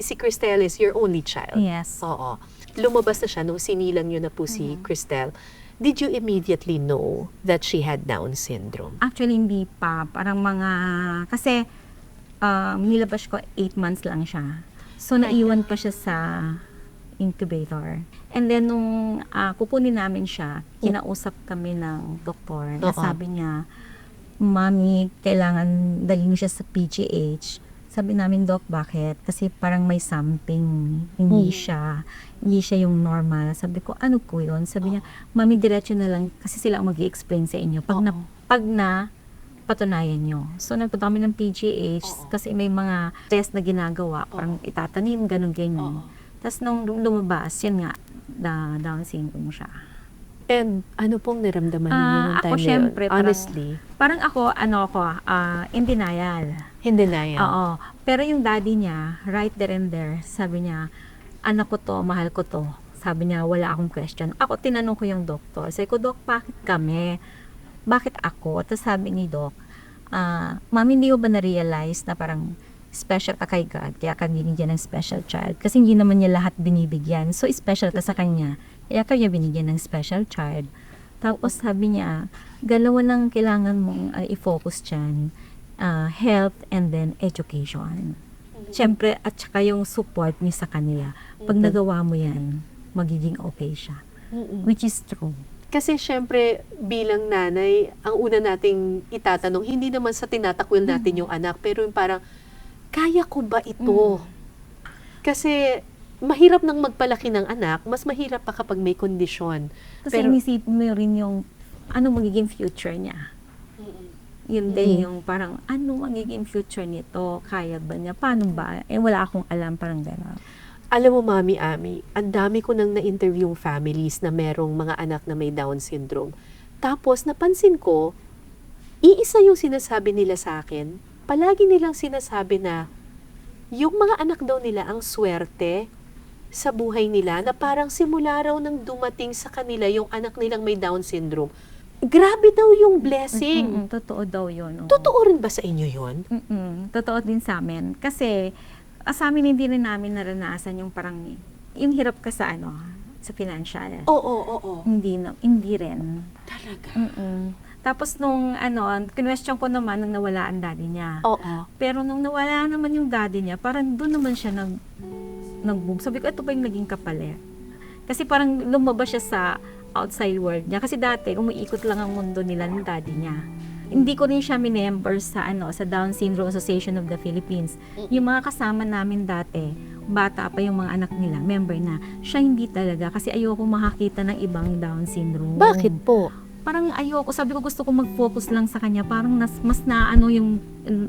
si Cristel is your only child. Yes. Oo. Lumabas na siya nung sinilang niyo na po si Cristel. Did you immediately know that she had Down syndrome? Actually, hindi pa. Parang kasi nilabas ko 8 months lang siya. So, naiwan pa siya sa incubator. And then, nung kukunin namin siya, kinausap kami ng doktor. Na sabi niya, Mami, kailangan dalhin siya sa PGH. Sabi namin, Doc, bakit? Kasi parang may something. Hindi siya yung normal. Sabi ko, ano po yun? Sabi niya, Mami, diretso na lang kasi sila ang mag-i-explain sa inyo. Pag na patunayan nyo. So, nagpunta kami ng PGH kasi may mga test na ginagawa. Parang itatanim, ganun-ganyan. Tapos nung lumabas, yun nga, Down syndrome siya. And ano pong naramdaman niyo nung time Ako, syempre, na yun? Honestly. Parang ako, in denial. Hindi na yan. Oo. Pero yung daddy niya, right there and there, sabi niya, anak ko to, mahal ko to. Sabi niya, wala akong question. Ako, tinanong ko yung doktor. Sabi ko, Dok, bakit kami? Bakit ako? Tapos sabi ni Doc, Mami, hindi mo ba na-realize na parang special ka kay God, kaya ka binigyan ng special child? Kasi hindi naman niya lahat binibigyan. So, special ka sa kanya. Kaya kaya binigyan ng special child. Tapos sabi niya, dalawa lang kailangan mong i-focus dyan. Health and then education. Siyempre, at saka yung support niya sa kanila. Pag nagawa mo yan, magiging okay siya. Which is true. Kasi syempre, bilang nanay, ang una nating itatanong, hindi naman sa tinatakwil natin yung anak, pero yung parang, kaya ko ba ito? Kasi, mahirap nang magpalaki ng anak, mas mahirap pa kapag may kondisyon. Kasi inisip mo rin yung, ano magiging future niya. Yun din yung parang, ano magiging future nito? Kaya ba niya? Paano ba? Wala akong alam, parang gano'n. Alam mo, Mami Ami, ang dami ko nang na-interview families na merong mga anak na may Down syndrome. Tapos, napansin ko, iisa yung sinasabi nila sa akin, palagi nilang sinasabi na yung mga anak daw nila ang swerte sa buhay nila na parang simula raw nang dumating sa kanila yung anak nilang may Down syndrome. Grabe daw yung blessing. Totoo daw yun. Totoo rin ba sa inyo yun? Totoo din sa amin. Kasi, sa amin hindi rin namin naranasan yung parang, yung hirap ka sa sa financial. Oo. Hindi rin. Talaga? Tapos nung question ko naman nung nawala ang daddy niya. Oo. Pero nung nawala naman yung daddy niya, parang doon naman siya nag-boom. Sabi ko, ito ba yung naging kapalit? Kasi parang lumabas siya sa outside world niya. Kasi dati, umiikot lang ang mundo nila ng daddy niya. Hindi ko rin siya minember sa Down Syndrome Association of the Philippines. Yung mga kasama namin dati, bata pa yung mga anak nila, member na, siya hindi talaga kasi ayoko makakita ng ibang Down syndrome. Bakit po? Parang ayoko, sabi ko gusto ko mag-focus lang sa kanya, parang mas yung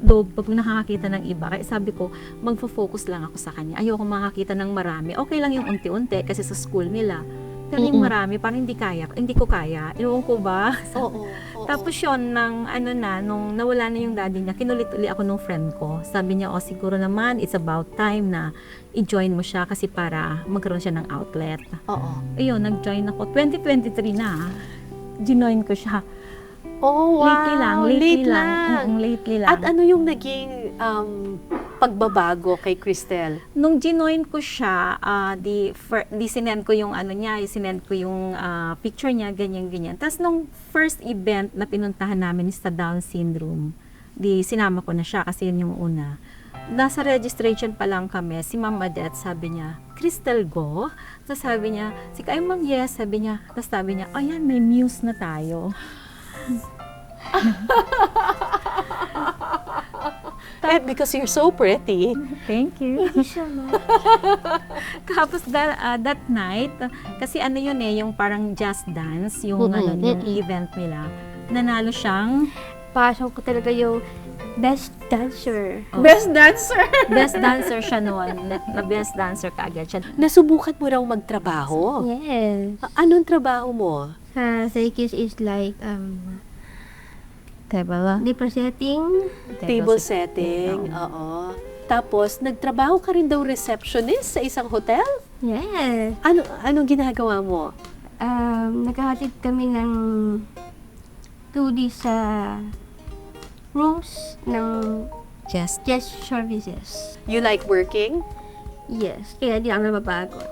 loob pag nakakita ng iba. Kaya sabi ko, mag-focus lang ako sa kanya. Ayoko makakita ng marami. Okay lang yung unti-unti kasi sa school nila. Pero yung marami, parang hindi ko kaya. Iwan ko ba? Oo. Tapos yun, nung nawala na yung daddy niya, kinulit-uli ako nung friend ko. Sabi niya, siguro naman, it's about time na i-join mo siya kasi para magkaroon siya ng outlet. Oo. Ayun, nag-join ako. 2023 na, ginoin ko siya. Oh, wow. Lately lang. Lately lang. At ano yung naging pagbabago kay Cristel? Nung ginoin ko siya, di sinend ko yung sinend ko yung picture niya, ganyan. Tapos nung first event na pinuntahan namin is sa Down syndrome, sinama ko na siya kasi yun yung una. Nasa registration pa lang kami, si Ma'am Adet, sabi niya, Cristel go? Tapos sabi niya, ay ma'am, yes, sabi niya. Tapos sabi niya, ayan, may muse na tayo. Because you're so pretty. Thank you. Tapos that night, kasi yun yung parang just dance, yung yung event nila. Nanalo siyang Passion ko talaga yung best dancer. Best dancer! Best dancer siya noon. Na best dancer kaagad siya. Nasubukan mo raw magtrabaho. Yes. Anong trabaho mo? Seikis is like, table setting. Table setting. Oo. Tapos, nagtrabaho ka rin daw receptionist sa isang hotel? Yes. Anong ginagawa mo? Naghahatid kami ng 2D sa rooms ng Just guest services. You like working? Yes, kaya di ako napapagod.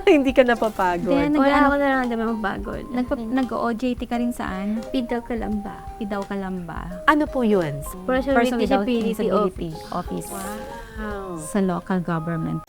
Hindi ka napapagod. Then, Wala ako nararamdaman mapagod. Nag-OJT ka rin saan? Pintaw ka lang ba? Pidaw ka lang ba? Ano po yun? Person with Disability Office. Office Wow. sa local government.